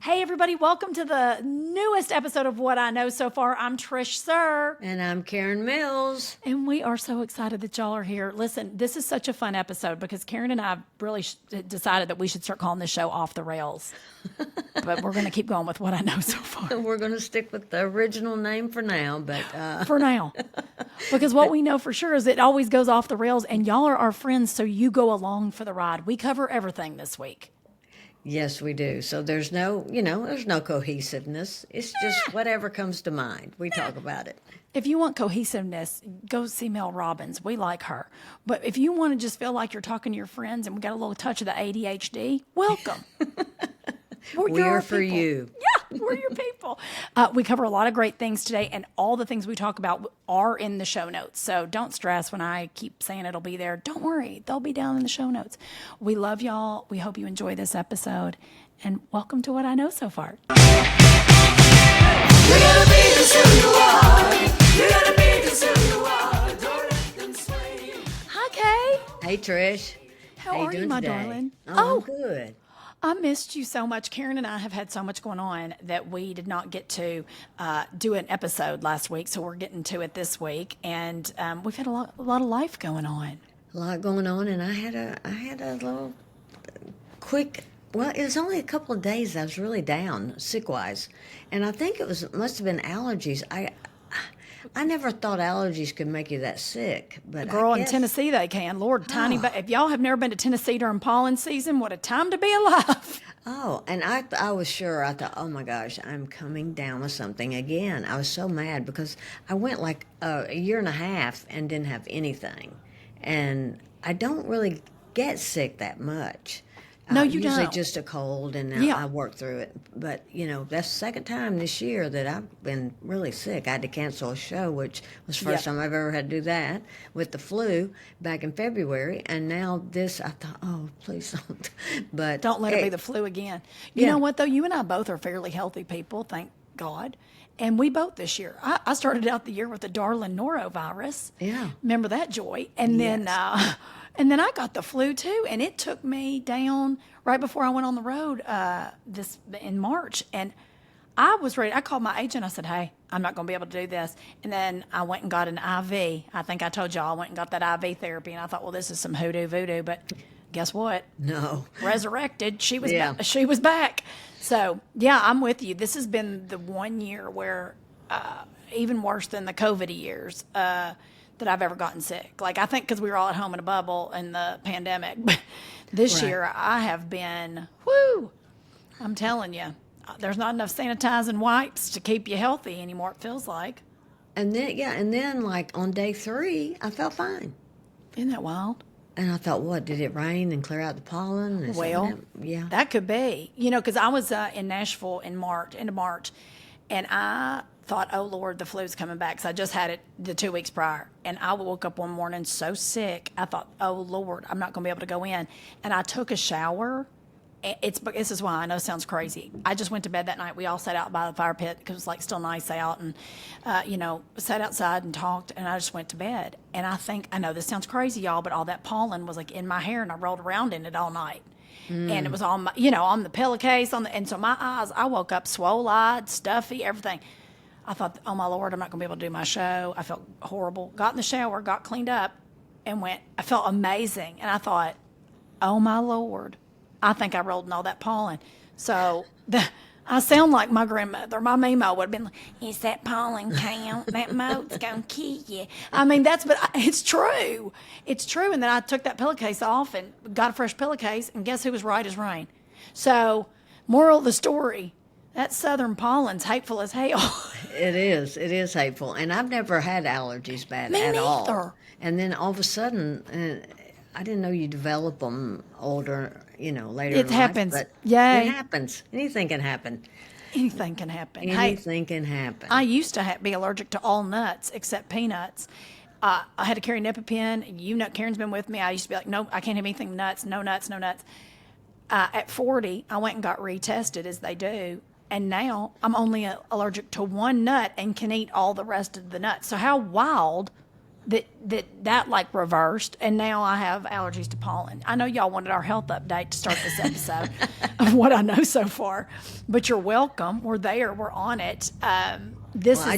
Hey, everybody, welcome to the newest episode of What I Know So Far. I'm Trish Sir. And I'm Karen Mills. And we are so excited that y'all are here. Listen, this is such a fun episode because Karen and I really decided that we should start calling this show Off the Rails. But we're going to keep going with What I Know So Far. We're going to stick with the original name for now, but... For now. Because what we know for sure is it always goes off the rails, and y'all are our friends, so you go along for the ride. We cover everything this week. Yes, we do. So there's there's no cohesiveness. It's just whatever comes to mind. We talk about it. If you want cohesiveness, go see Mel Robbins. We like her. But if you want to just feel like you're talking to your friends and we got a little touch of the ADHD, welcome. We're for you. Yeah, we're your people. We cover a lot of great things today, and all the things we talk about are in the show notes. So don't stress when I keep saying it'll be there. Don't worry. They'll be down in the show notes. We love y'all. We hope you enjoy this episode, and welcome to What I Know So Far. You're gonna be just who you are. You're gonna be just who you are. Don't let them sway you. Hi, Kay. Hey, Trish. How are you, doing my today? darling? Oh, I'm good. I missed you so much. Karen and I have had so much going on that we did not get to do an episode last week, so we're getting to it this week. And we've had a lot of life going on. A lot going on, and I had a little quick... Well, it was only a couple of days I was really down, sick-wise. And I think must have been allergies. I never thought allergies could make you that sick, but Girl, I in guess, Tennessee they can. Lord, tiny. But if y'all have never been to Tennessee during pollen season, what a time to be alive. Oh, and I was sure. I thought, oh my gosh, I'm coming down with something again. I was so mad because I went like a year and a half and didn't have anything, and I don't really get sick that much. No, you usually don't. just a cold, and Yeah. I work through it. But, that's the second time this year that I've been really sick. I had to cancel a show, which was the first Yeah. time I've ever had to do that, with the flu back in February. And now this, I thought, oh, please don't. But Don't let it be the flu again. You know what, though? You and I both are fairly healthy people, thank God. And we both this year. I started out the year with the darling norovirus. Yeah. Remember that joy? And then I got the flu too, and it took me down right before I went on the road this in March. And I was ready. I called my agent. I said, hey, I'm not going to be able to do this. And then I went and got an IV. I think I told y'all I went and got that IV therapy, and I thought, well, this is some hoodoo voodoo. But guess what? No. Resurrected. She was Yeah. she was back. So yeah, I'm with you. This has been the one year where even worse than the COVID years that I've ever gotten sick. Like, I think because we were all at home in a bubble in the pandemic. But this Right. year I have been, whoo, I'm telling you, there's not enough sanitizing wipes to keep you healthy anymore, it feels like. And then like on day 3, I felt fine. Isn't that wild? And I thought, what, did it rain and clear out the pollen? Is Well, yeah. that could be. Because I was in Nashville in end of March, and I thought, oh, Lord, the flu's coming back. So I just had it the 2 weeks prior. And I woke up one morning so sick, I thought, oh, Lord, I'm not going to be able to go in. And I took a shower. This is why I know it sounds crazy. I just went to bed that night. We all sat out by the fire pit because it was like still nice out, and sat outside and talked. And I just went to bed. And I know this sounds crazy, y'all, but all that pollen was like in my hair, and I rolled around in it all night. And it was on my, on the pillowcase and so my eyes. I woke up swole-eyed, stuffy, everything. I thought, oh my Lord, I'm not going to be able to do my show. I felt horrible. Got in the shower, got cleaned up, and I felt amazing. And I thought, oh my Lord. I think I rolled in all that pollen. So I sound like my grandmother. My Mimo would have been like, is that pollen count? That moat's going to kill you. I mean, but it's true. It's true. And then I took that pillowcase off and got a fresh pillowcase, and guess who was right as rain? So, moral of the story, that southern pollen's hateful as hell. It is hateful. And I've never had allergies bad Me at all. neither. And then all of a sudden, I didn't know you develop them older, later It in happens. life. But Yay. it happens. Anything can happen. Anything can happen. Anything can happen. I used to be allergic to all nuts except peanuts. I had to carry an EpiPen. Karen's been with me. I used to be like, no, I can't have anything nuts. No nuts, no nuts. At 40, I went and got retested, as they do. And now I'm only allergic to one nut and can eat all the rest of the nuts. So how wild that like reversed, and now I have allergies to pollen. I know y'all wanted our health update to start this episode of what I know so far, but you're welcome. We're there. We're on it. I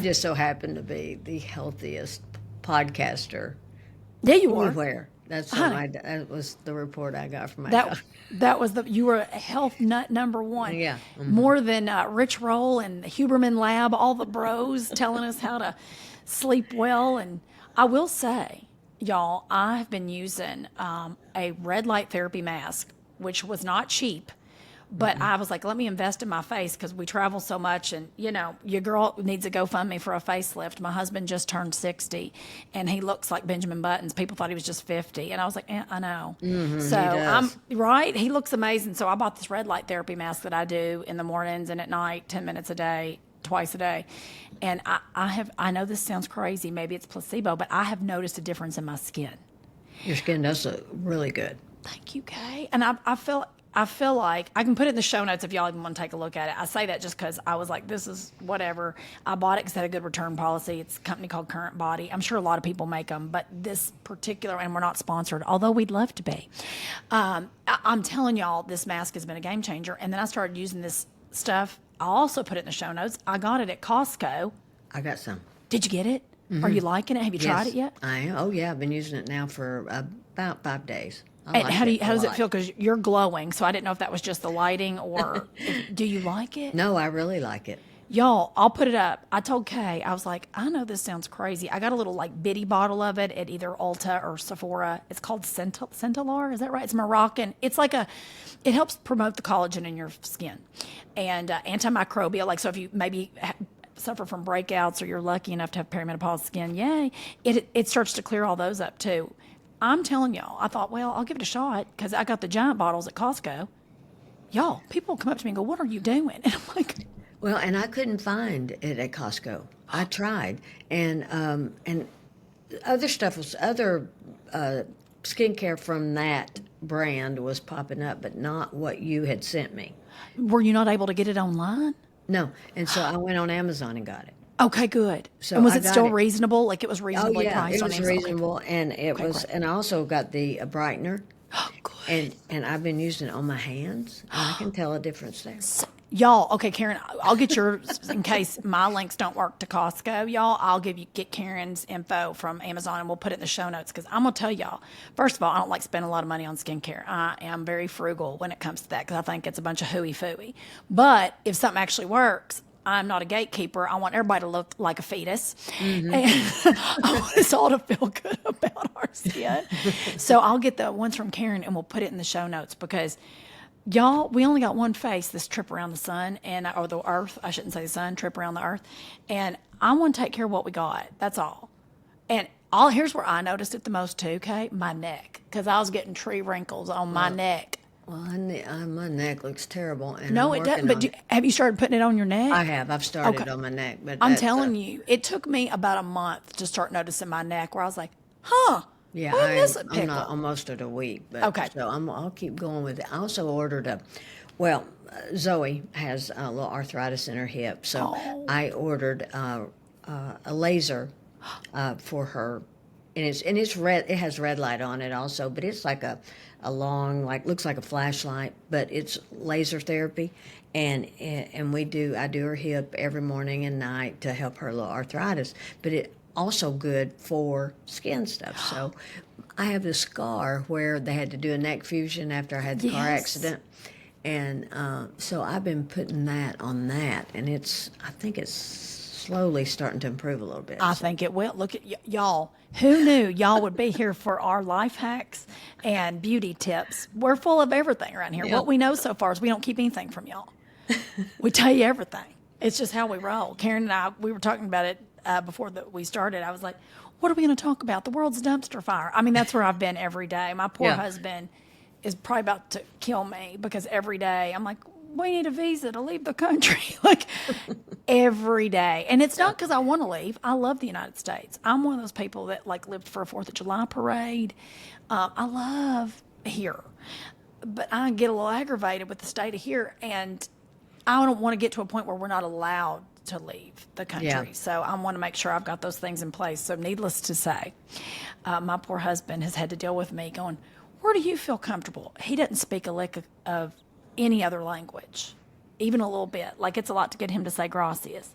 just so happen to be the healthiest podcaster Yeah, you were. anywhere. That was the report I got from my doctor. That was you were a health nut number one. Yeah. Mm-hmm. More than Rich Roll and the Huberman Lab, all the bros telling us how to sleep well. And I will say, y'all, I've been using a red light therapy mask, which was not cheap. But I was like, let me invest in my face because we travel so much. And, your girl needs a GoFundMe for a facelift. My husband just turned 60, and he looks like Benjamin Buttons. People thought he was just 50. And I was like, I know. So I'm right. He looks amazing. So I bought this red light therapy mask that I do in the mornings and at night, 10 minutes a day, twice a day. And I know this sounds crazy. Maybe it's placebo, but I have noticed a difference in my skin. Your skin does look really good. Thank you, Kay. And I feel like I can put it in the show notes if y'all even want to take a look at it. I say that just because I was like, this is whatever. I bought it because it had a good return policy. It's a company called Current Body. I'm sure a lot of people make them, but this particular, and we're not sponsored, although we'd love to be. I'm telling y'all, this mask has been a game changer. And then I started using this stuff. I'll also put it in the show notes. I got it at Costco. I got some. Did you get it? Are you liking it? Have you tried it yet? I am. Oh, yeah. I've been using it now for about 5 days. And how does it feel? Because you're glowing, so I didn't know if that was just the lighting or do you like it? No, I really like it. Y'all, I'll put it up. I told Kay, I was like, I know this sounds crazy. I got a little like bitty bottle of it at either Ulta or Sephora. It's called Centilar. Is that right? It's Moroccan. It's like it helps promote the collagen in your skin and antimicrobial. Like, so if you maybe suffer from breakouts or you're lucky enough to have perimenopausal skin, yay, it starts to clear all those up too. I'm telling y'all, I thought, well, I'll give it a shot because I got the giant bottles at Costco. Y'all, people come up to me and go, what are you doing? And I'm like, well, and I couldn't find it at Costco. I tried, and other stuff was skincare from that brand was popping up, but not what you had sent me. were you not able to get it online? No, and so I went on Amazon and got it. Okay, good. So and was I it got still it. reasonable? Like it was Oh reasonably yeah, priced it on was Amazon? reasonable, and it was, great. and I also got the brightener, Good. and I've been using it on my hands, and I can tell a difference there. Y'all, okay, Karen, I'll get yours in case my links don't work to Costco. Y'all, I'll get Karen's info from Amazon and we'll put it in the show notes because I'm going to tell y'all, first of all, I don't like spending a lot of money on skincare. I am very frugal when it comes to that because I think it's a bunch of hooey-fooey. But if something actually works, I'm not a gatekeeper. I want everybody to look like a fetus. And I want us all to feel good about our skin. So I'll get the ones from Karen and we'll put it in the show notes because y'all, we only got one face this trip around the sun or the earth. I shouldn't say the sun, trip around the earth. And I want to take care of what we got. That's all. And here's where I noticed it the most too, Kate, my neck. Because I was getting tree wrinkles on my neck. Well, my neck looks terrible, and No, I'm it doesn't. working But on it. have you started putting it on your neck? I have. I've started Okay. on my neck, but I'm that's, telling you, it took me about a month to start noticing my neck where I was like, huh. Yeah, I miss a I'm pickle. not almost at a week. But, Okay. So I'll keep going with it. I also ordered Zoe has a little arthritis in her hip, so I ordered a laser for her, and it's red. It has red light on it also, but it's like a long, looks like a flashlight, but it's laser therapy, and I do her hip every morning and night to help her little arthritis, but it also good for skin stuff. So I have this scar where they had to do a neck fusion after I had the car Yes. accident. And so I've been putting that on that, and I think it's slowly starting to improve a little bit. I think it will. Look at y'all. Who knew y'all would be here for our life hacks and beauty tips? We're full of everything around here. Yeah. What we know so far is we don't keep anything from y'all. We tell you everything. It's just how we roll. Karen and I, we were talking about it before we started. I was like, what are we going to talk about? The world's dumpster fire. I mean, that's where I've been every day. My poor Yeah. husband is probably about to kill me because every day I'm like, we need a visa to leave the country. Like every day. And it's not because I want to leave. I love the United States. I'm one of those people that lived for a 4th of July parade. I love here. But I get a little aggravated with the state of here. And I don't want to get to a point where we're not allowed to leave the country. Yeah. So I want to make sure I've got those things in place. So needless to say, my poor husband has had to deal with me going, where do you feel comfortable? He doesn't speak a lick of any other language, even a little bit. Like, it's a lot to get him to say gracias.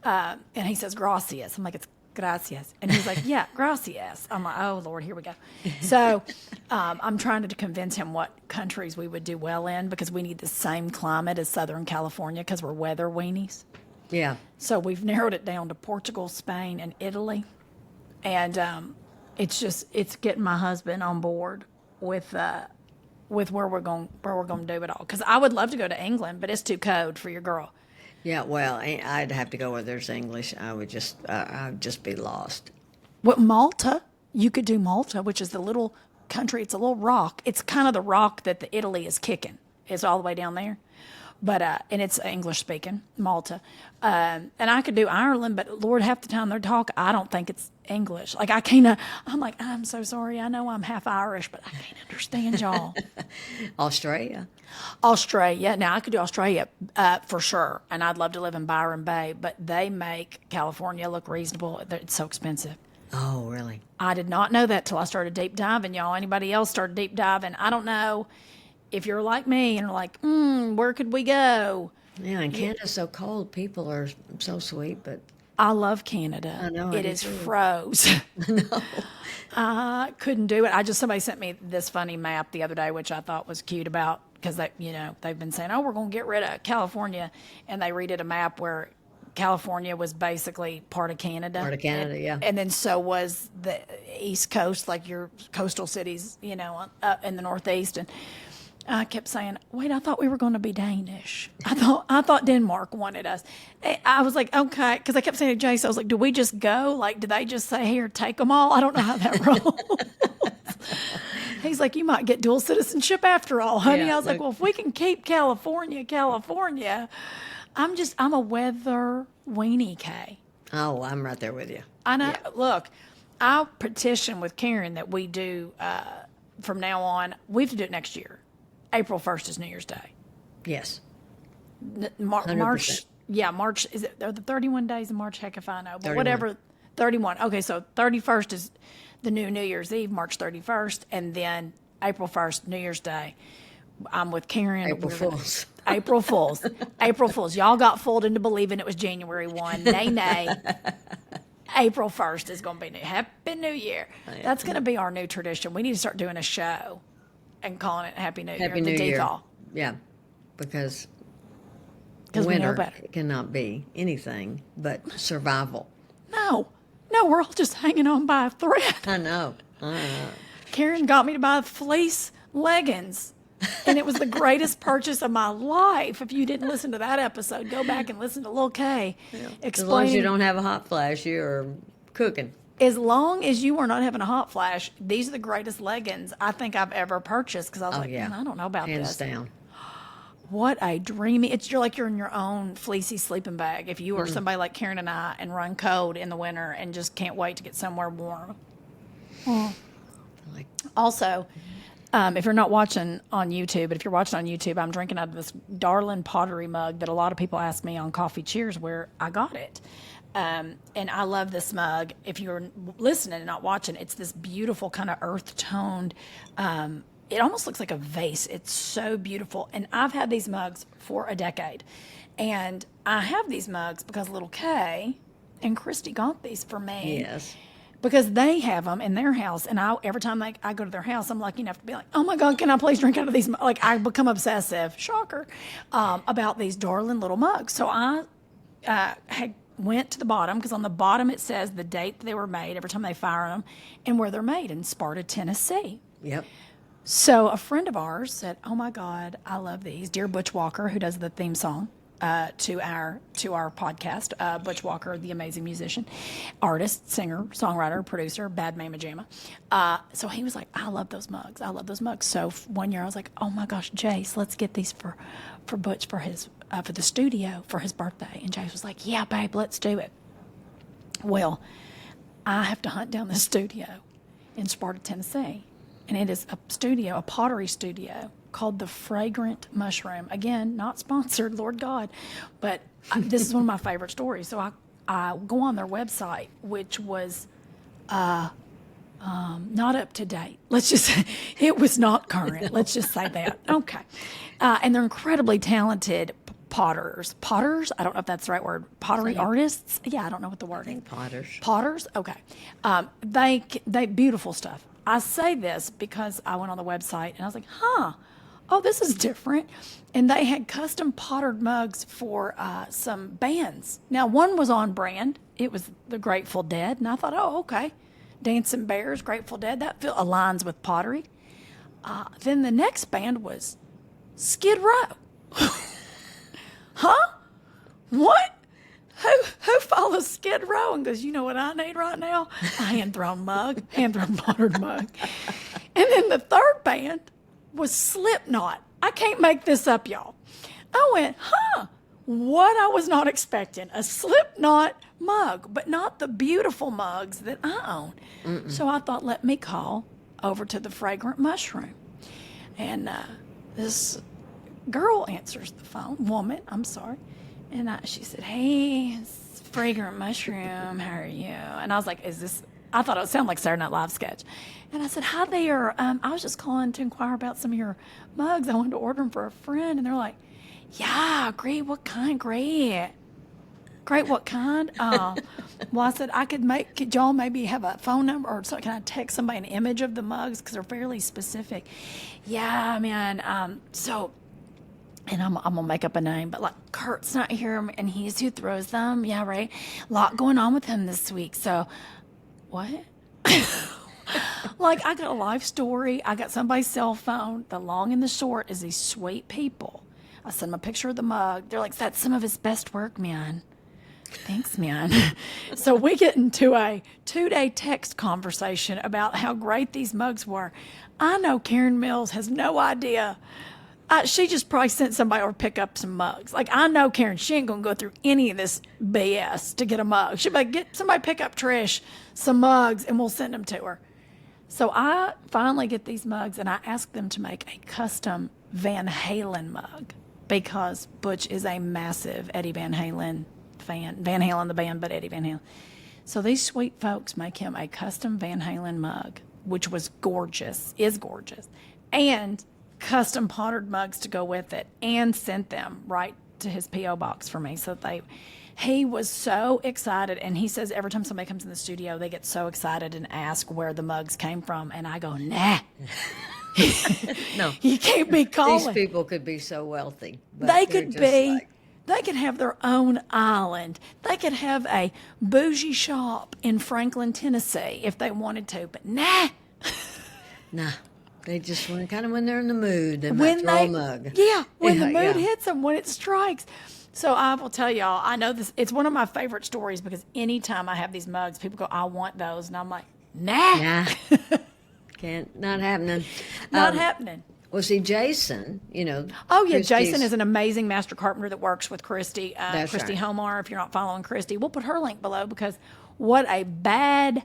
And he says gracias. I'm like, it's gracias. And he's like, yeah, gracias. I'm like, oh, Lord, here we go. So I'm trying to convince him what countries we would do well in, because we need the same climate as Southern California, because we're weather weenies. Yeah. So we've narrowed it down to Portugal, Spain, and Italy. And it's getting my husband on board with where we're going to do it all. Because I would love to go to England, but it's too cold for your girl. Yeah, well, I'd have to go where there's English. I'd just be lost. What, Malta? You could do Malta, which is the little country. It's a little rock. It's kind of the rock that the Italy is kicking. It's all the way down there. But and it's English speaking, Malta. And I could do Ireland, but Lord, half the time they talk, I don't think it's English. Like, I'm like, I'm so sorry. I know I'm half Irish, but I can't understand y'all. Australia. Now, I could do Australia for sure, and I'd love to live in Byron Bay, but they make California look reasonable. It's so expensive. Oh, really? I did not know that till I started deep diving, y'all. Anybody else started deep diving? I don't know if you're like me and are like, where could we go? Yeah, and Canada's so cold. People are so sweet, but I love Canada. I know, I It do is too. froze. no. I couldn't do it. Somebody sent me this funny map the other day, which I thought was cute about, because they've been saying, oh, we're going to get rid of California. And they redid a map where California was basically part of Canada. Part of Canada, and, yeah. And then so was the East Coast, like your coastal cities, up in the Northeast. And I kept saying, wait, I thought we were going to be Danish. I thought Denmark wanted us. I was like, okay, because I kept saying to Jace, I was like, do we just go? Like, do they just say, here, take them all? I don't know how that rolls. He's like, you might get dual citizenship after all, honey. Yeah, I was like, well, if we can keep California, I'm a weather weenie, Kay. Oh, I'm right there with you. I know. Yeah. Look, I petition with Karen that we do from now on. We have to do it next year. April 1st is New Year's Day. Yes. March. 100%. Yeah, March. Are the 31 days of March? Heck if I know. But 31. whatever. 31. Okay, so 31st is the New Year's Eve, March 31st, and then April 1st, New Year's Day. I'm with Karen. April Fools. April Fools. April Fools. Y'all got fooled into believing it was January 1. Nay. April 1st is going to be new. Happy New Year. That's going to be our new tradition. We need to start doing a show and calling it Happy New Year. Happy New the Year. decal. Yeah, because we know winter better. cannot be anything but survival. No, we're all just hanging on by a thread. I know. Karen got me to buy fleece leggings, and it was the greatest purchase of my life. If you didn't listen to that episode, go back and listen to Lil K As long as explaining. you don't have a hot flash, you're cooking. As long as you are not having a hot flash, these are the greatest leggings I think I've ever purchased, because I was like, yeah. man, I don't know about Hands this. down. What a dreamy! You're like you're in your own fleecy sleeping bag. If you are somebody like Karen and I and run cold in the winter and just can't wait to get somewhere warm. Like, Also, if you're not watching on YouTube, but if you're watching on YouTube, I'm drinking out of this Darlin pottery mug that a lot of people ask me on Coffee Cheers where I got it. And I love this mug. If you're listening and not watching, it's this beautiful kind of earth toned. It almost looks like a vase. It's so beautiful. And I've had these mugs for a decade. And I have these mugs because little Kay and Christy got these for me. yes. Because they have them in their house, and every time I go to their house, I'm lucky enough to be like, oh my God, can I please drink out of these? Like, I become obsessive, shocker, about these darling little mugs. So I went to the bottom, because on the bottom it says the date they were made, every time they fire them, and where they're made, in Sparta, Tennessee. Yep. So a friend of ours said, oh my God, I love these. Dear Butch Walker, who does the theme song to our podcast, Butch Walker, the amazing musician, artist, singer, songwriter, producer, bad mama jamma. So he was like, I love those mugs. I love those mugs. So one year I was like, oh my gosh, Jace, let's get these for Butch for his for the studio for his birthday. And Jace was like, yeah, babe, let's do it. Well, I have to hunt down this studio in Sparta, Tennessee. And it is a pottery studio called the fragrant mushroom. Again, not sponsored, Lord God, but this is one of my favorite stories. So I go on their website, which was not up to date. Let's just say it was not current. Let's just say that. Okay. And they're incredibly talented potters. Potters? I don't know if that's the right word. Pottery artists? Yeah, I don't know what the word is. Potters. Potters? Okay. They beautiful stuff. I say this because I went on the website and I was like, oh, this is different. And they had custom pottered mugs for some bands. Now, one was on brand. It was the Grateful Dead. And I thought, oh, okay. Dancing Bears, Grateful Dead. That aligns with pottery. Then the next band was Skid Row. Huh? What? Who follows Skid Row and goes, you know what I need right now? A hand-thrown pottered mug. And then the third band was Slipknot. I can't make this up, y'all. I went, what I was not expecting, a Slipknot mug, but not the beautiful mugs that I own. So I thought, let me call over to the Fragrant Mushroom. And this girl answers the phone, woman, I'm sorry. And she said, hey, it's Fragrant Mushroom, how are you? And I was like, I thought it would sound like Saturday Night Live sketch. And I said, hi there, I was just calling to inquire about some of your mugs. I wanted to order them for a friend. And they're like, yeah, great, what kind? Great, what kind? Well, I said, could y'all maybe have a phone number or so? Can I text somebody an image of the mugs? Because they're fairly specific. Yeah, man, so... And I'm going to make up a name, but like Kurt's not here and he's who throws them. Yeah, right. A lot going on with him this week. So, what? Like, I got a life story. I got somebody's cell phone. The long and the short is these sweet people. I send them a picture of the mug. They're like, that's some of his best work, man. Thanks, man. So we get into a 2-day text conversation about how great these mugs were. I know Karen Mills has no idea. She just probably sent somebody over to pick up some mugs. Like, I know Karen, she ain't going to go through any of this BS to get a mug. She'll be like, get somebody pick up Trish some mugs and we'll send them to her. So I finally get these mugs and I ask them to make a custom Van Halen mug because Butch is a massive Eddie Van Halen fan. Van Halen the band, but Eddie Van Halen. So these sweet folks make him a custom Van Halen mug, which is gorgeous, and custom pottered mugs to go with it, and sent them right to his P.O. box for me. So he was so excited, and he says every time somebody comes in the studio, they get so excited and ask where the mugs came from, and I go, nah. No. You can't be calling. These people could be so wealthy. But They they're could just be. like- They could have their own island. They could have a bougie shop in Franklin, Tennessee, if they wanted to. But nah. Nah. They just when they're in the mood, they might throw a mug. Yeah, when the Yeah, mood yeah. hits them, when it strikes. So I will tell y'all, I know this. It's one of my favorite stories because anytime I have these mugs, people go, "I want those," and I'm like, "Nah, Nah. Not happening. not happening." Well, see, Jason, Oh yeah, Christy's- Jason is an amazing master carpenter that works with Christy. That's Christy right. Homar. If you're not following Christy, we'll put her link below because what a bad.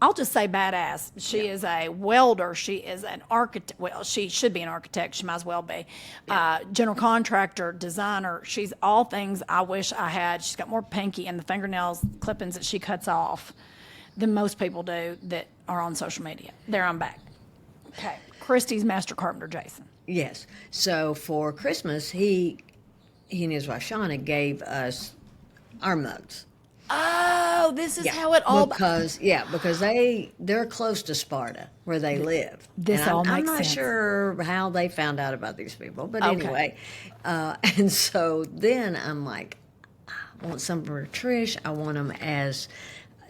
I'll just say badass. She is a welder. She is an architect. Well, she should be an architect. She might as well be. General contractor, designer. She's all things I wish I had. She's got more pinky and the fingernails clippings that she cuts off than most people do that are on social media. There, I'm back. Okay. Christy's master carpenter, Jason. Yes. So for Christmas, he and his wife Shauna gave us our mugs. Oh, this is how it all. because they're close to Sparta where they live. This And all I'm makes not sense. sure how they found out about these people, but Okay. anyway, and so then I'm like, I want some for Trish. I want them as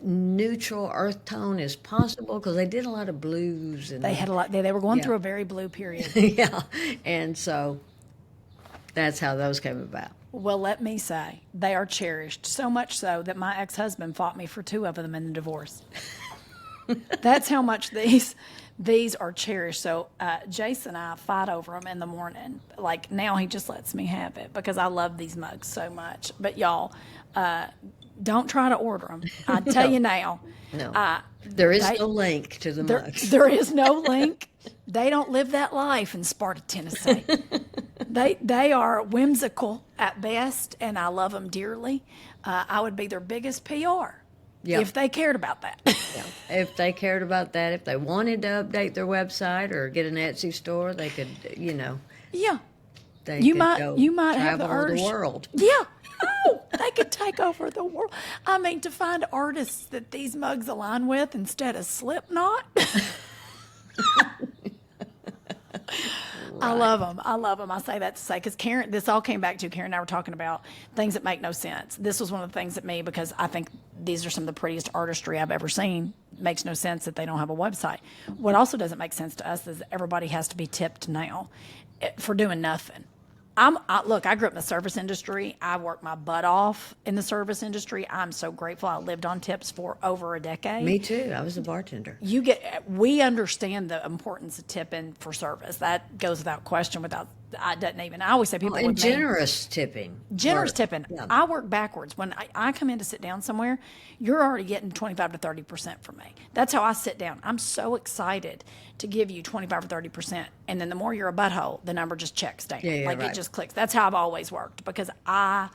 neutral earth tone as possible because they did a lot of blues and They had a lot. They were going Yeah. through a very blue period. yeah, and so that's how those came about. Well, let me say, they are cherished, so much so that my ex-husband fought me for 2 of them in the divorce. That's how much these are cherished. So Jason and I fight over them in the morning. Like now, he just lets me have it because I love these mugs so much. But y'all, don't try to order them. I tell you now. No. There is no link to the mugs. There is no link. They don't live that life in Sparta, Tennessee. They are whimsical at best, and I love them dearly. I would be their biggest PR if they cared about that. If they cared about that, if they wanted to update their website or get an Etsy store, they could, Yeah. they You could might go you might have the travel urge. the world. Yeah. Oh, they could take over the world. I mean, to find artists that these mugs align with instead of Slipknot. I love them. I love them. I say that to say, because Karen, this all came back to Karen and I were talking about things that make no sense. This was one of the things that me, because I think these are some of the prettiest artistry I've ever seen. Makes no sense that they don't have a website. What also doesn't make sense to us is everybody has to be tipped now for doing nothing. Look, I grew up in the service industry. I worked my butt off in the service industry. I'm so grateful. I lived on tips for over a decade. Me too. I was a bartender. We understand the importance of tipping for service. That goes without question. I always say people And with generous tipping. generous Or- tipping. Yeah. I work backwards. When I come in to sit down somewhere, you're already getting 25 to 30% from me. That's how I sit down. I'm so excited to give you 25 or 30%. And then the more you're a butthole, the number just checks down. Yeah, Like right. it just clicks. That's how I've always worked because I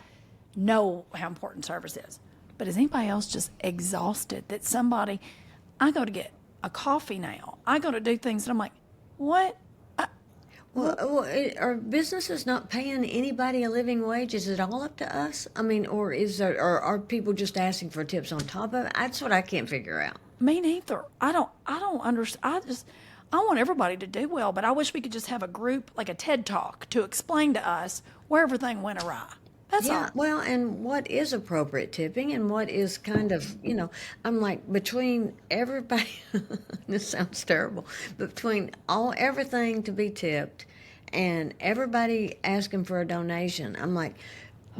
know how important service is. But is anybody else just exhausted that I go to get a coffee now. I go to do things and I'm like, what? Are businesses not paying anybody a living wage? Is it all up to us? I mean, or are people just asking for tips on top of it? That's what I can't figure out. Me neither. I don't understand. I want everybody to do well, but I wish we could just have a group, like a TED Talk, to explain to us where everything went awry. That's all. Well, and what is appropriate tipping and what is kind of, I'm like, between everybody, this sounds terrible, but between everything to be tipped and everybody asking for a donation, I'm like,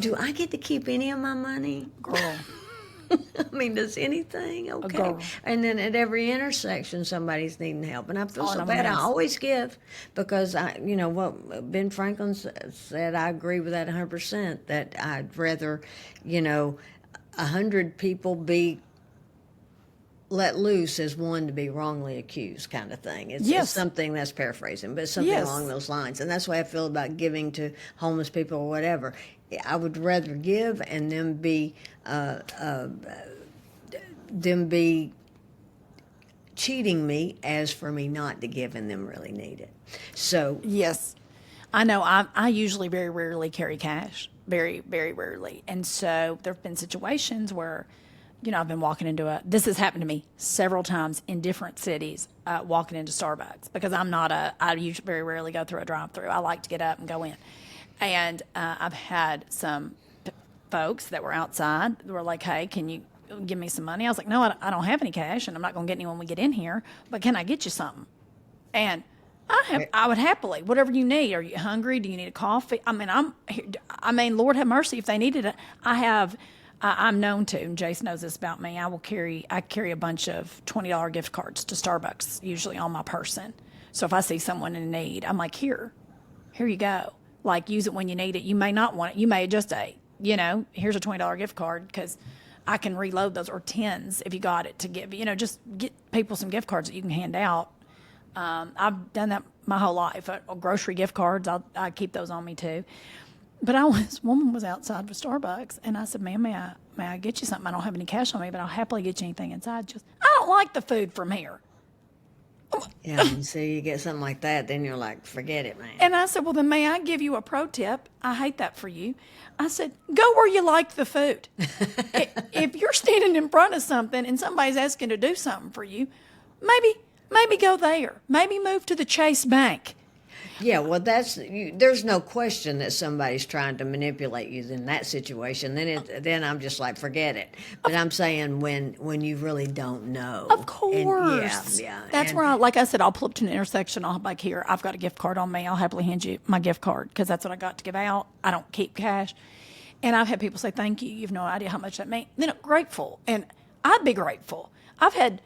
do I get to keep any of my money? Girl. I mean, does anything? Okay. Girl. And then at every intersection, somebody's needing help. And I feel Oh, so and bad. I'm I a mess. always give because what Ben Franklin said, I agree with that 100%, that I'd rather, 100 people be let loose as one to be wrongly accused kind of thing. It's Yes. something that's paraphrasing, but it's something Yes. along those lines. And that's the way I feel about giving to homeless people or whatever. I would rather give and them be cheating me as for me not to give and them really need it. So Yes. I know. I usually very rarely carry cash. Very, very rarely. And so there have been situations where, I've been walking into this has happened to me several times in different cities, walking into Starbucks because I usually very rarely go through a drive-through. I like to get up and go in. And I've had some folks that were outside that were like, hey, can you give me some money? I was like, no, I don't have any cash and I'm not going to get any when we get in here, but can I get you something? And I would happily, whatever you need. Are you hungry? Do you need a coffee? I mean, Lord have mercy if they needed it. I'm known to, and Jace knows this about me. I carry a bunch of $20 gift cards to Starbucks, usually on my person. So if I see someone in need, I'm like, here you go. Like, use it when you need it. You may not want it. You may just here's a $20 gift card because I can reload those, or 10s if you got it to give. Just get people some gift cards that you can hand out. I've done that my whole life. Grocery gift cards, I keep those on me too. But this woman was outside for Starbucks, and I said, ma'am, may I get you something? I don't have any cash on me, but I'll happily get you anything inside. I don't like the food from here. yeah, and so you get something like that, then you're like, forget it, man. And I said, well, then may I give you a pro tip? I hate that for you. I said, go where you like the food. If you're standing in front of something and somebody's asking to do something for you, maybe go there. Maybe move to the Chase Bank. Yeah, well, there's no question that somebody's trying to manipulate you in that situation. Then I'm just like, forget it. But I'm saying when you really don't know. Of course. And, yeah. That's where, like I said, I'll pull up to an intersection. I'll be like, here, I've got a gift card on me. I'll happily hand you my gift card because that's what I got to give out. I don't keep cash. And I've had people say, thank you. You have no idea how much that means. Grateful. And I'd be grateful. I've had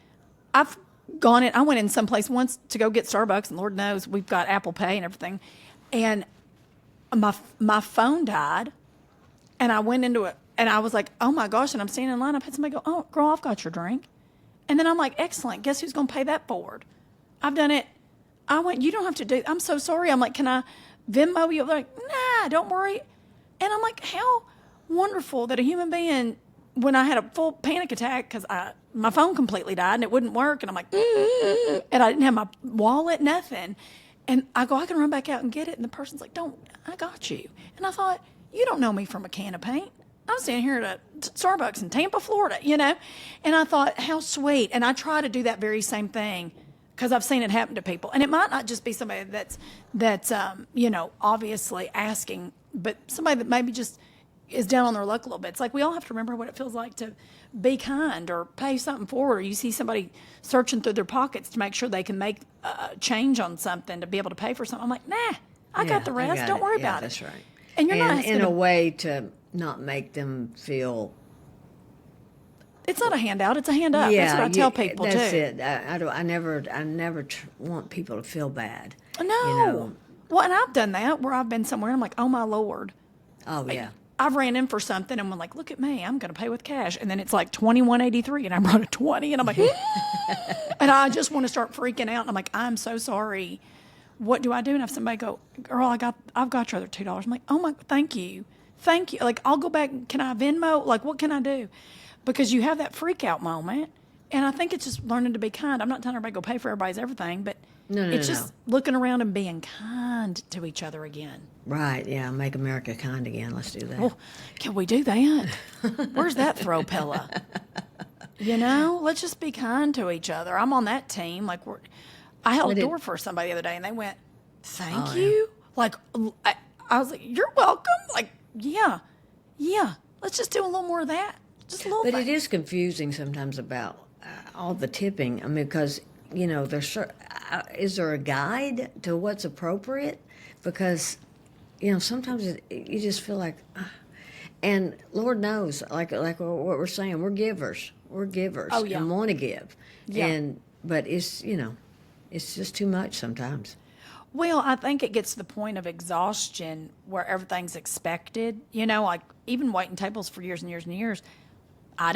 I've gone in. I went in someplace once to go get Starbucks, and Lord knows we've got Apple Pay and everything. And my phone died, and I went into it, and I was like, oh my gosh! And I'm standing in line. I've had somebody go, oh girl, I've got your drink, and then I'm like, excellent. Guess who's going to pay that forward? I've done it. I went, you don't have to do. I'm so sorry. I'm like, can I Venmo you? They're like, nah, don't worry. And I'm like, how wonderful that a human being, when I had a full panic attack because my phone completely died and it wouldn't work, and I'm like, and I didn't have my wallet, nothing. And I go, I can run back out and get it. And the person's like, don't, I got you. And I thought, you don't know me from a can of paint. I'm standing here at a Starbucks in Tampa, Florida, And I thought, how sweet. And I try to do that very same thing because I've seen it happen to people. And it might not just be somebody that's obviously asking, but somebody that maybe just is down on their luck a little bit. It's like we all have to remember what it feels like to be kind or pay something forward. Or you see somebody searching through their pockets to make sure they can make a change on something to be able to pay for something. I'm like, nah, I got the rest. Don't worry about it. That's right. And you're not in a way to not make them feel. It's not a handout; it's a hand up. That's what I tell people that's too. It. I never want people to feel bad. No. Well, and I've done that where I've been somewhere and I'm like, oh my Lord. Oh yeah. I've ran in for something and I'm like, look at me, I'm going to pay with cash, and then it's like $21.83, and I brought a 20, and I'm like, and I just want to start freaking out. And I'm like, I'm so sorry. What do I do? And if somebody go, girl, I've got your other $2. I'm like, oh my, thank you. Like, I'll go back. Can I Venmo? Like, what can I do? Because you have that freak out moment. And I think it's just learning to be kind. I'm not telling everybody to go pay for everybody's everything, but it's just looking around and being kind to each other again. Right, yeah. Make America kind again. Let's do that. Well, can we do that? Where's that throw pillow? Let's just be kind to each other. I'm on that team. Like, I held a door for somebody the other day, and they went, thank you. Like, I was like, you're welcome. Like, yeah. Let's just do a little more of that. Just a little But thing. it is confusing sometimes about all the tipping. I mean, because, there's is there a guide to what's appropriate? Because, sometimes you just feel like, and Lord knows, like what we're saying, we're givers. We're givers. Oh, yeah. And want to give. Yeah. But it's, it's just too much sometimes. Well, I think it gets to the point of exhaustion where everything's expected. Like even waiting tables for years and years and years, I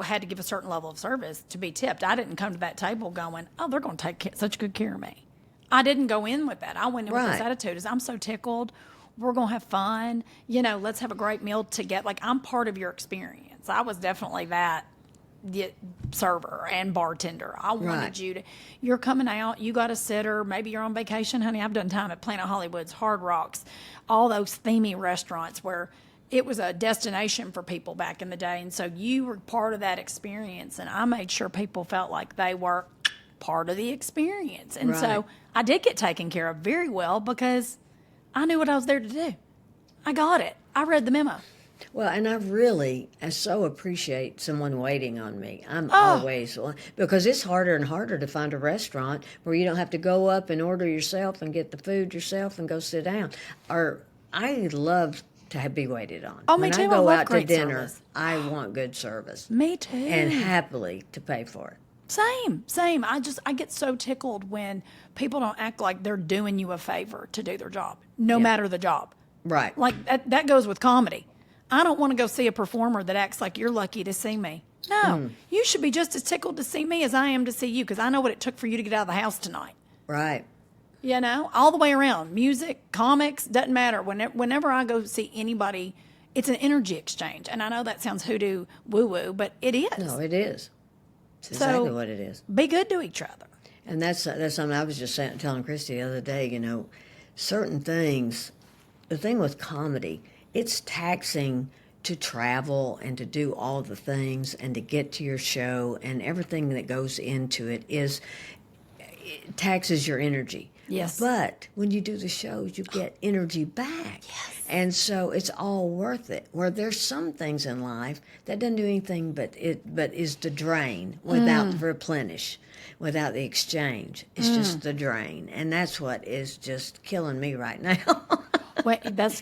had to give a certain level of service to be tipped. I didn't come to that table going, oh, they're going to take such good care of me. I didn't go in with that. I went in with this attitude is I'm so tickled. We're going to have fun. Let's have a great meal together. Like, I'm part of your experience. I was definitely that server and bartender. I wanted you're coming out, you got a sitter, maybe you're on vacation, honey. I've done time at Planet Hollywood's, Hard Rocks, all those themey restaurants where it was a destination for people back in the day. And so you were part of that experience. And I made sure people felt like they were part of the experience. And so I did get taken care of very well because I knew what I was there to do. I got it. I read the memo. Well, and I so appreciate someone waiting on me. I'm always, because it's harder and harder to find a restaurant where you don't have to go up and order yourself and get the food yourself and go sit down. Or I love to be waited on. Oh, when me too. I go love out to great dinner, service. I want good service. Me too. And happily to pay for it. Same. I get so tickled when people don't act like they're doing you a favor to do their job, no matter the job. Right. Like that goes with comedy. I don't want to go see a performer that acts like you're lucky to see me. No, you should be just as tickled to see me as I am to see you, because I know what it took for you to get out of the house tonight. Right. All the way around. Music, comics, doesn't matter. Whenever I go see anybody, it's an energy exchange. And I know that sounds hoodoo woo-woo, but it is. No, it is. It's exactly what it is. Be good to each other. And that's something I was just telling Christy the other day, certain things, the thing with comedy, it's taxing to travel and to do all the things and to get to your show, and everything that goes into it it taxes your energy. Yes. But when you do the shows, you get energy back. Yes. And so it's all worth it. Where there's some things in life that doesn't do anything but is the drain without the replenish, without the exchange. It's just the drain. And that's what is just killing me right now. Well, that's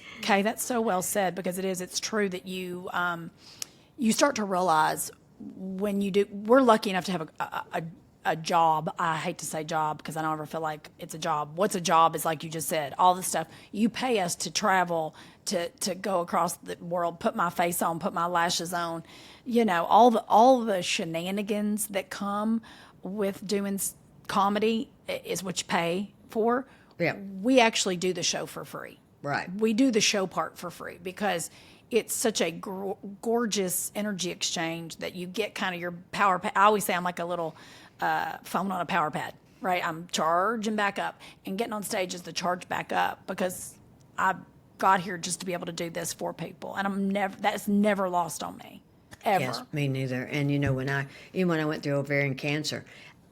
so well said, because it's true that you start to realize when you do, we're lucky enough to have a job. I hate to say job because I don't ever feel like it's a job. What's a job is, like you just said, all the stuff. You pay us to travel, to go across the world, put my face on, put my lashes on, all the shenanigans that come with doing comedy is what you pay for. Yeah. We actually do the show for free. Right. We do the show part for free because it's such a gorgeous energy exchange that you get kind of your power pad. I always say I'm like a little phone on a power pad, right? I'm charging back up, and getting on stage is the charge back up because I got here just to be able to do this for people, and that's never lost on me, ever. Yes, me neither. And when I went through ovarian cancer,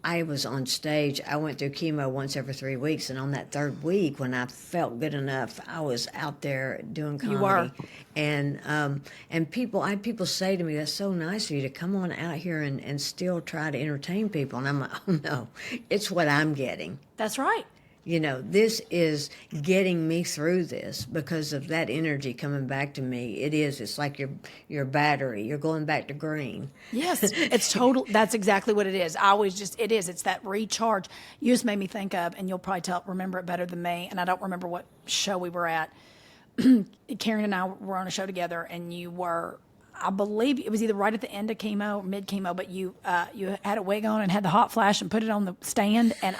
I was on stage. I went through chemo once every 3 weeks, and on that third week, when I felt good enough, I was out there doing comedy. You were. And I had people say to me, "That's so nice of you to come on out here and still try to entertain people." And I'm like, "Oh no, it's what I'm getting." That's right. This is getting me through this because of that energy coming back to me. It's like your battery. You're going back to green. Yes, it's total. That's exactly what it is. It's that recharge. You just made me think of, and you'll probably remember it better than me, and I don't remember what show we were at. Karen and I were on a show together, and you were, I believe it was either right at the end of chemo or mid chemo, but you had a wig on and had the hot flash and put it on the stand. And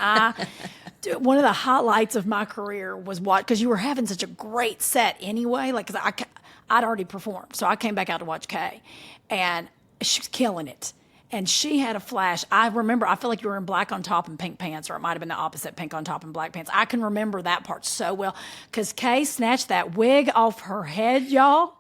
one of the highlights of my career was because you were having such a great set anyway. Like, because I'd already performed, so I came back out to watch Kay, and she was killing it. And she had a flash. I remember, I feel like you were in black on top and pink pants, or it might have been the opposite, pink on top and black pants. I can remember that part so well because Kay snatched that wig off her head, y'all,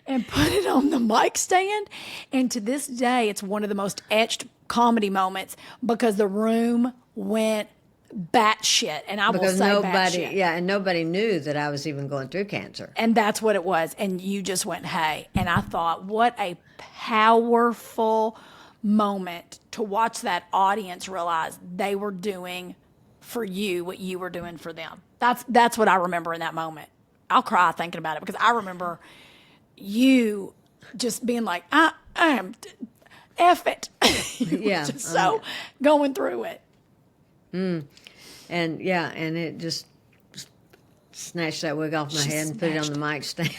and put it on the mic stand. And to this day, it's one of the most etched comedy moments because the room went batshit. And I will say batshit. Yeah, and nobody knew that I was even going through cancer. And that's what it was. And you just went, hey. And I thought, what a powerful moment to watch that audience realize they were doing for you what you were doing for them. That's what I remember in that moment. I'll cry thinking about it because I remember you just being like, I am F it. You were just so going through it. And it just snatched that wig off my head and put it on the mic stand.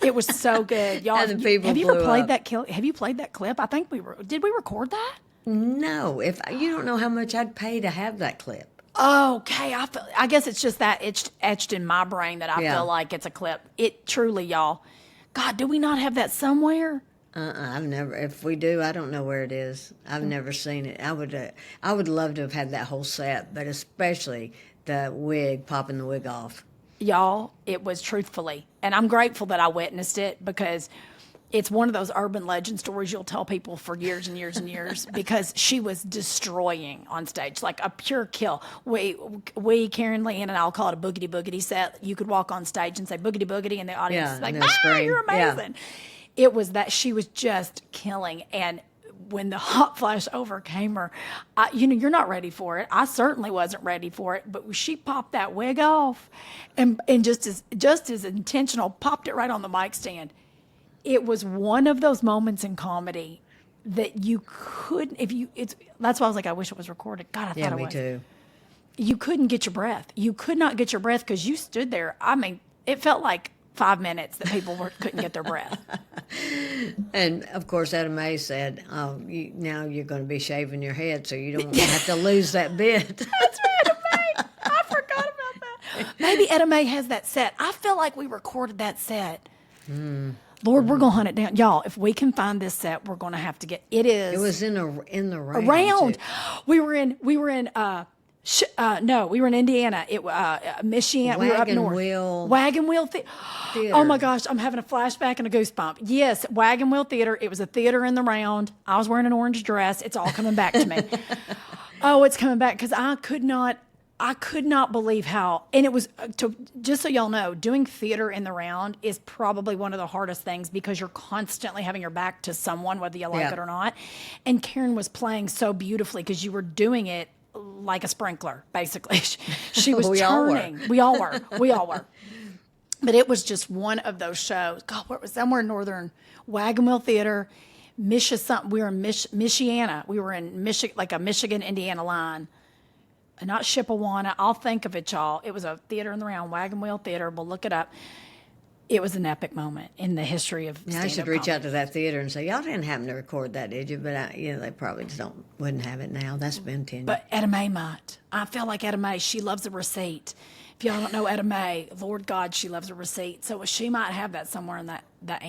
It was so good, y'all. And the people have you ever blew played up. that? Have you played that clip? I think did we record that? No, if you don't know how much I'd pay to have that clip. Okay, I guess it's just that it's etched in my brain that I Yeah. feel like it's a clip. It truly, y'all. God, do we not have that somewhere? I've never. If we do, I don't know where it is. I've never seen it. I would love to have had that whole set, but especially the wig, popping the wig off. Y'all, it was truthfully. And I'm grateful that I witnessed it because it's one of those urban legend stories you'll tell people for years and years and years because she was destroying on stage, like a pure kill. We Karen, Leanne, and I'll call it a boogity boogity set. You could walk on stage and say boogity boogity, and the audience is like, and they'll scream. you're amazing. Yeah. It was that she was just killing. And when the hot flash overcame her, you're not ready for it. I certainly wasn't ready for it. But she popped that wig off, and just as intentional, popped it right on the mic stand. It was one of those moments in comedy that you couldn't. That's why I was like, I wish it was recorded. God, I thought it was. Yeah, me too. You couldn't get your breath. You could not get your breath because you stood there. I mean, it felt like 5 minutes that people couldn't get their breath. And of course, Etta Mae said, now you're going to be shaving your head so you don't have to lose that bit. That's right, Etta Mae. I forgot about that. Maybe Etta Mae has that set. I feel like we recorded that set. Lord, we're going to hunt it down. Y'all, if we can find this set, we're going to have to get it. It was in the round. Around. Too. We were in Indiana. Michigan. We were up north. Wagon Wheel Theater. Oh my gosh, I'm having a flashback and a goosebump. Yes, Wagon Wheel Theater. It was a theater in the round. I was wearing an orange dress. It's all coming back to me. Oh, it's coming back because I could not believe how, and it was, just so y'all know, doing theater in the round is probably one of the hardest things because you're constantly having your back to someone, whether you like it or not. And Karen was playing so beautifully because you were doing it like a sprinkler, basically. She was turning. We all were. But it was just one of those shows. God, where it was somewhere in northern Wagon Wheel Theater. We were in Michiana. We were in like a Michigan, Indiana line. Not Chippewana. I'll think of it, y'all. It was a theater in the round, Wagon Wheel Theater. We'll look it up. It was an epic moment in the history of Yeah, I should reach out to that theater and say, y'all didn't happen to record that, did you? But they probably just wouldn't have it now. That's been 10 years. But Etta Mae might. I feel like Etta Mae, she loves a receipt. If y'all don't know Etta Mae, Lord God, she loves a receipt. So she might have that somewhere in the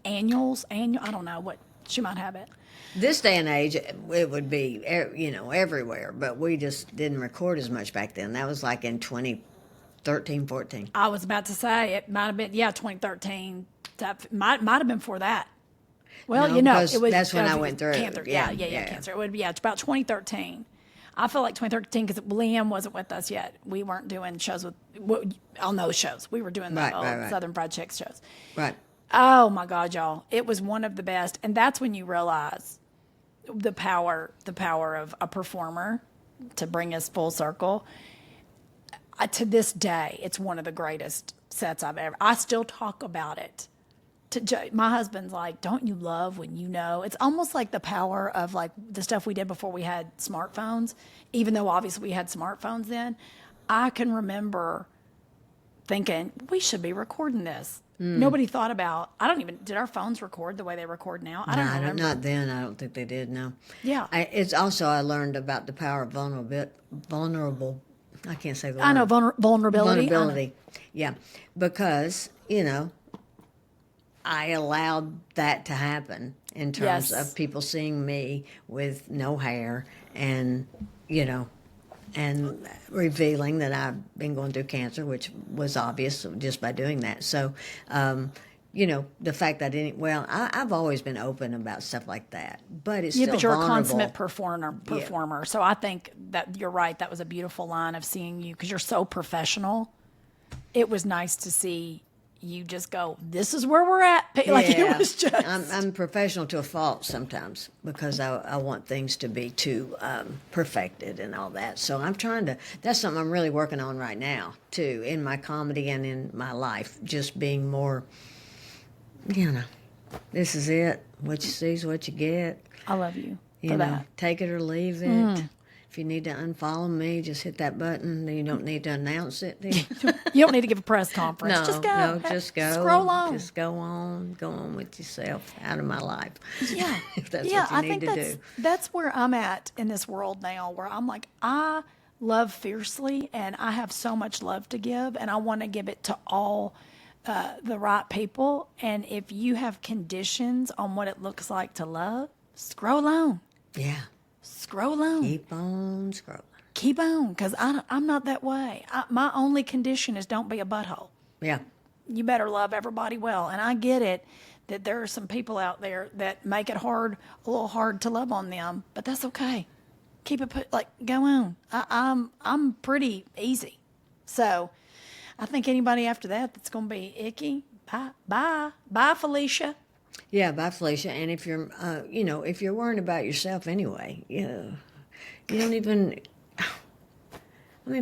annual, I don't know what, she might have it. This day and age, it would be, everywhere. But we just didn't record as much back then. That was like in 2013, 14. I was about to say, it might have been, 2013. That might have been for that. Well, No, it was. that's when I went through it. Cancer. Yeah, cancer. It would be, it's about 2013. I feel like 2013 because Liam wasn't with us yet. We weren't doing shows on those shows. We were doing the Right. Southern Fried Chicks shows. Right. Oh my God, y'all! It was one of the best, and that's when you realize the power of a performer to bring us full circle. To this day, it's one of the greatest sets I've ever. I still talk about it. My husband's like, "Don't you love when you know?" It's almost like the power of like the stuff we did before we had smartphones. Even though obviously we had smartphones then, I can remember thinking we should be recording this. Nobody thought about. Did our phones record the way they record now? I don't remember. Not then. I don't think they did. No. Yeah. It's also I learned about the power of vulnerable. I can't say the word. I know vulnerability. Vulnerability. Yeah, because I allowed that to happen in terms Yes. of people seeing me with no hair and and revealing that I've been going through cancer, which was obvious just by doing that. So, the fact that I've always been open about stuff like that, but it's still But you're vulnerable. a consummate performer. So I think that you're right. That was a beautiful line of seeing you because you're so professional. It was nice to see you just go, this is where we're at. Like it was just. I'm professional to a fault sometimes because I want things to be too perfected and all that. So that's something I'm really working on right now too, in my comedy and in my life, just being more, this is it. What you see is what you get. I love you for that. Take it or leave it. If you need to unfollow me, just hit that button. You don't need to announce it. You don't need to give a press conference. Just go. No, just go. Scroll on. Just go on with yourself out of my life. Yeah. If that's Yeah, what you I need think to do. that's where I'm at in this world now, where I'm like, I love fiercely and I have so much love to give and I want to give it to all the right people. And if you have conditions on what it looks like to love, scroll on. Yeah. Scroll on. Keep on scrolling. Keep on, because I'm not that way. My only condition is don't be a butthole. Yeah. You better love everybody well. And I get it that there are some people out there that make it a little hard to love on them, but that's okay. Keep it go on. I'm pretty easy. So I think anybody after that's going to be icky. Bye, Felicia. Yeah, bye, Felicia. And if you're, if you're worrying about yourself anyway, you don't even.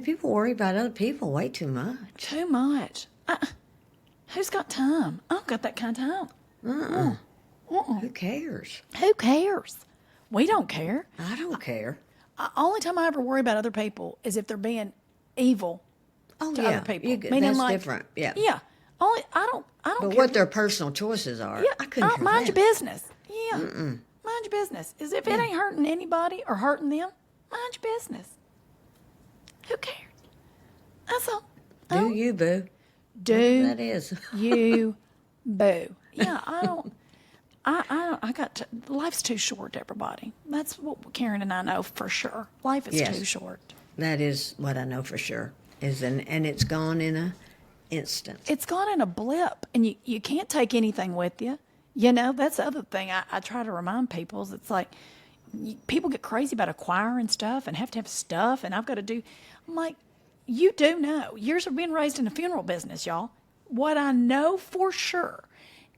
People worry about other people way too much. Too much. Who's got time? I don't got that kind of time. Who cares? Who cares? We don't care. I don't care. Only time I ever worry about other people is if they're being evil Oh, to yeah. other people. That's different. Yeah. Yeah. I don't But care. what their personal choices are, Yeah, I couldn't care mind your less. business. Yeah. Mind your business. Is if it ain't hurting anybody or hurting them, mind your business. Who cares? That's all. Do you, boo? Do That is. you boo. Yeah, I don't. Life's too short, everybody. That's what Karen and I know for sure. Life is Yes. too short. That is what I know for sure. And it's gone in a instant. It's gone in a blip, and you can't take anything with you. That's the other thing I try to remind people is it's like people get crazy about acquiring stuff and have to have stuff, and I've got to do. I'm like, you do know. Years of being raised in the funeral business, y'all. What I know for sure,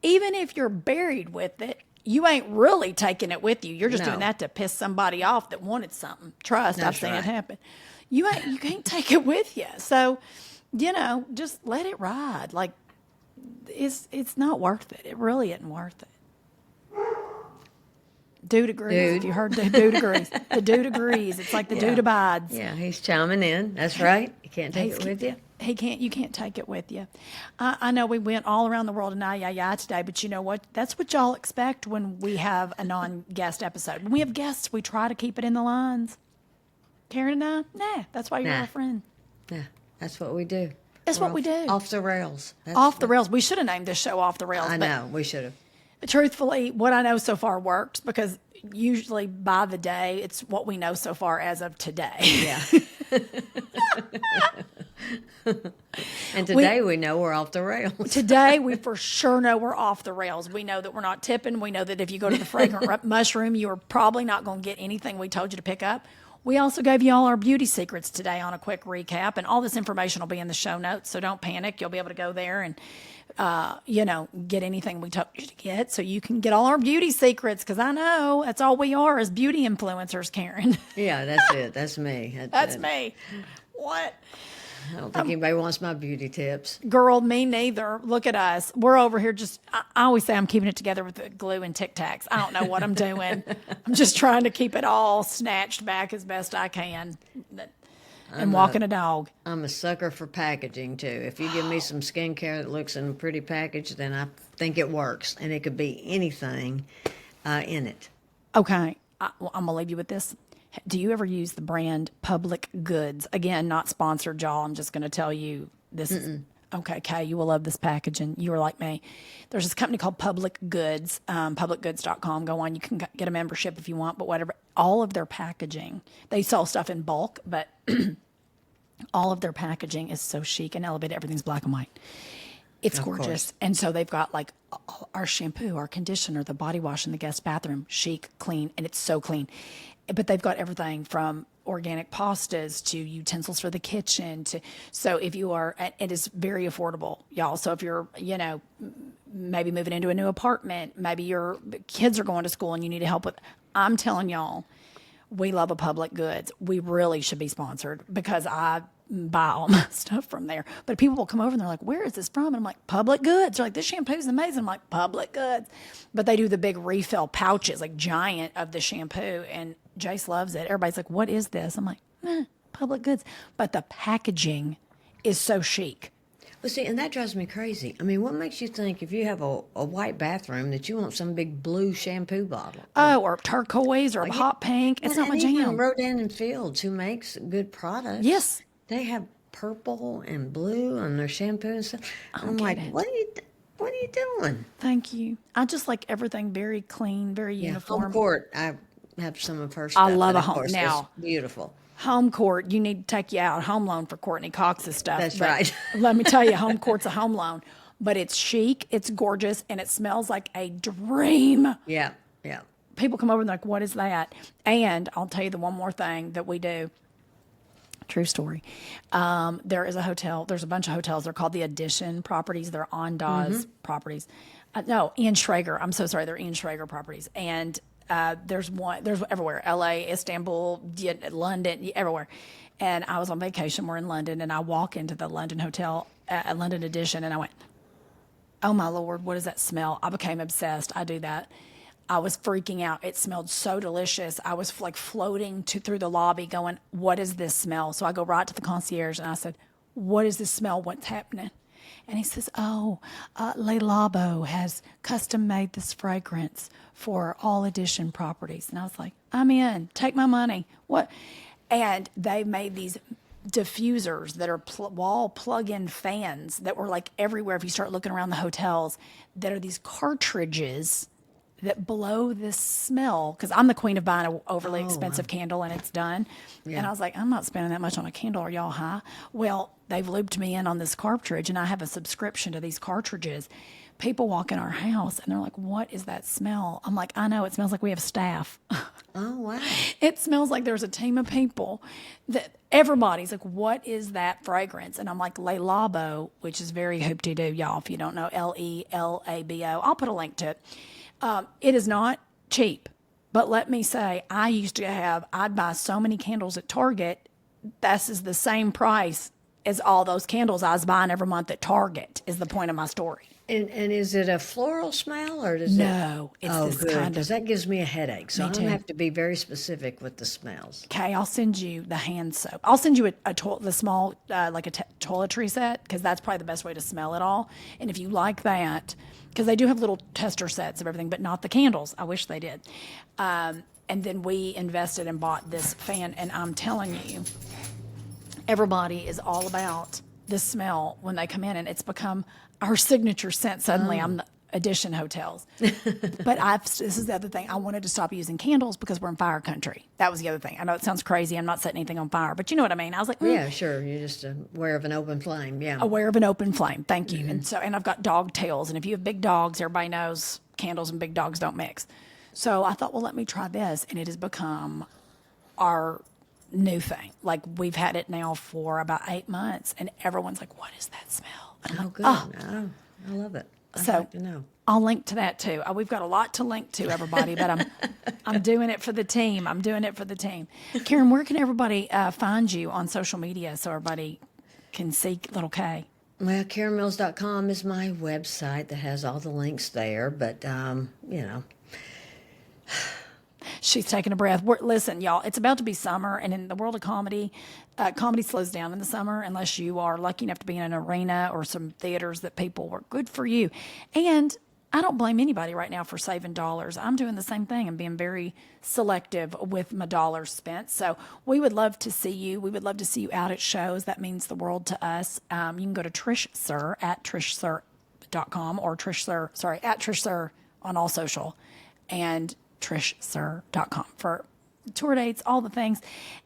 even if you're buried with it, you ain't really taking it with you. You're just No. doing that to piss somebody off that wanted something. Trust, I've That's seen right. it happen. You can't take it with you. So, just let it ride. Like, it's not worth it. It really isn't worth it. Dude agrees. If you heard the dude agrees. The dude agrees. It's like the dude abides. Yeah, he's chiming in. That's right. You can't take it with you. He can't. You can't take it with you. I know we went all around the world in yeah today, but you know what? That's what y'all expect when we have a non-guest episode. When we have guests, we try to keep it in the lines. Karen and I, nah. That's why you're our friend. Yeah, that's what we do. That's what we do. Off the rails. Off the rails. We should have named this show Off the Rails. I know. We should have. Truthfully, what I know so far works because usually by the day, it's what we know so far as of today. Yeah. And today we know we're off the rails. Today, we for sure know we're off the rails. We know that we're not tipping. We know that if you go to the fragrant mushroom, you are probably not going to get anything we told you to pick up. We also gave you all our beauty secrets today on a quick recap, and all this information will be in the show notes, so don't panic. You'll be able to go there and, get anything we told you to get, so you can get all our beauty secrets, because I know that's all we are as beauty influencers, Karen. Yeah, that's it. That's me. That's me. What? I don't think anybody wants my beauty tips. Girl, me neither. Look at us. We're over here I always say I'm keeping it together with the glue and Tic Tacs. I don't know what I'm doing. I'm just trying to keep it all snatched back as best I can and walking a dog. I'm a sucker for packaging, too. If you give me some skincare that looks in a pretty package, then I think it works. And it could be anything in it. Okay. I'm going to leave you with this. Do you ever use the brand Public Goods? Again, not sponsored, y'all. I'm just going to tell you this is okay. Kay, you will love this packaging. You are like me. There's this company called Public Goods, publicgoods.com. Go on. You can get a membership if you want, but whatever. All of their packaging, they sell stuff in bulk, but all of their packaging is so chic and elevated. Everything's black and white. It's gorgeous. Course. And so they've got like our shampoo, our conditioner, the body wash in the guest bathroom, chic, clean, and it's so clean. But they've got everything from organic pastas to utensils for the kitchen so if you are, it is very affordable, y'all. So if you're, maybe moving into a new apartment, maybe your kids are going to school and you need help with, I'm telling y'all, we love a Public Goods. We really should be sponsored because I buy all my stuff from there. But people will come over and they're like, where is this from? And I'm like, Public Goods. They're like, this shampoo is amazing. I'm like, Public Goods. But they do the big refill pouches, like giant of the shampoo. And Jace loves it. Everybody's like, what is this? I'm like, Public Goods. But the packaging is so chic. Well, see, and that drives me crazy. I mean, what makes you think if you have a white bathroom that you want some big blue shampoo bottle? Oh, or turquoise or hot pink. It's not my even jam. Rodan and Fields, who makes good products. Yes. They have purple and blue on their shampoo and stuff. I'm like, what are you doing? Thank you. I just like everything very clean, very uniform. Home Court, I have some of her stuff. I love and a of home course, now. it's beautiful. Home Court, you need to take you out. Home loan for Courtney Cox's stuff. That's But right. Let me tell you, Home Court's a home loan. But it's chic, it's gorgeous, and it smells like a dream. Yeah. People come over and they're like, what is that? And I'll tell you the one more thing that we do. True story. There is a hotel. There's a bunch of hotels. They're called the Edition properties. They're Ondas properties. No, Ian Schrager. I'm so sorry. They're Ian Schrager properties. And there's everywhere. L.A., Istanbul, London, everywhere. And I was on vacation. We're in London. And I walk into the London hotel, London Edition. And I went, oh, my Lord, what is that smell? I became obsessed. I do that. I was freaking out. It smelled so delicious. I was like floating through the lobby going, what is this smell? So I go right to the concierge and I said, what is this smell? What's happening? And he says, Le Labo has custom made this fragrance for all Edition properties. And I was like, I'm in. Take my money. What? And they made these diffusers that are wall plug-in fans that were like everywhere if you start looking around the hotels, that are these cartridges that blow this smell, because I'm the queen of buying an overly expensive candle and it's done. Yeah. And I was like, I'm not spending that much on a candle. Are y'all high? Well, they've looped me in on this cartridge, and I have a subscription to these cartridges. People walk in our house and they're like, what is that smell? I'm like, I know, it smells like we have staff. Oh, wow. It smells like there's a team of people that everybody's like, what is that fragrance? And I'm like, Le Labo, which is very hoop-de-doo, y'all. If you don't know, L-E-L-A-B-O. I'll put a link to it. It is not cheap, but let me say, I'd buy so many candles at Target. This is the same price as all those candles I was buying every month at Target, is the point of my story. And is it a floral smell or does it? No, it's Oh, this good, kind of. because that gives me a headache. So Me I'm gonna too. have to be very specific with the smells. Okay, I'll send you the hand soap. I'll send you the small, like a toiletry set, because that's probably the best way to smell it all. And if you like that, because they do have little tester sets of everything, but not the candles. I wish they did. And then we invested and bought this fan, and I'm telling you, everybody is all about this smell when they come in, and it's become our signature scent. Suddenly, I'm the Edition hotels. But this is the other thing. I wanted to stop using candles because we're in fire country. That was the other thing. I know it sounds crazy. I'm not setting anything on fire, but you know what I mean. I was like, Yeah, sure. You're just aware of an open flame. Yeah. aware of an open flame. Thank you. And I've got dog tails, and if you have big dogs, everybody knows candles and big dogs don't mix. So I thought, well, let me try this, and it has become our new thing. Like, we've had it now for about 8 months, and everyone's like, what is that smell? And I'm Oh, like, good. oh. Oh, I love it. I'd So like to know. I'll link to that too. We've got a lot to link to, everybody, but I'm doing it for the team. I'm doing it for the team. Karen, where can everybody find you on social media so everybody can see little K? Well, KarenMills.com is my website that has all the links there, but, you know. She's taking a breath. Listen, y'all, it's about to be summer, and in the world of comedy, comedy slows down in the summer unless you are lucky enough to be in an arena or some theaters that people were good for you. And I don't blame anybody right now for saving dollars. I'm doing the same thing and being very selective with my dollars spent. So we would love to see you. We would love to see you out at shows. That means the world to us. You can go to Trish Sir at trishsir.com or at Trish Sir on all social, and trishsir.com for tour dates, all the things.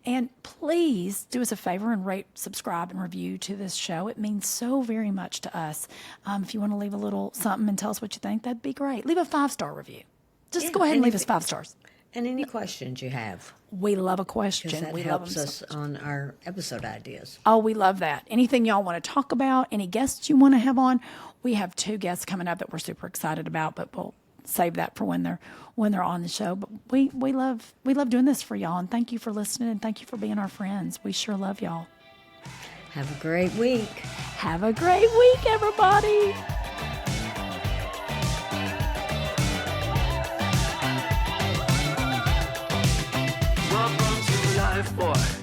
And please do us a favor and rate, subscribe, and review to this show. It means so very much to us. If you want to leave a little something and tell us what you think, that'd be great. Leave a 5-star review. Just Yeah, go ahead and and leave if- us 5 stars. And any questions you have, We love a because question. that We love helps them. us on our episode ideas. Oh, we love that. Anything y'all want to talk about, any guests you want to have on, we have 2 guests coming up that we're super excited about, but we'll save that for when they're on the show. But we love doing this for y'all, and thank you for listening, and thank you for being our friends. We sure love y'all. Have a great week. Have a great week, everybody. Welcome to life, boy.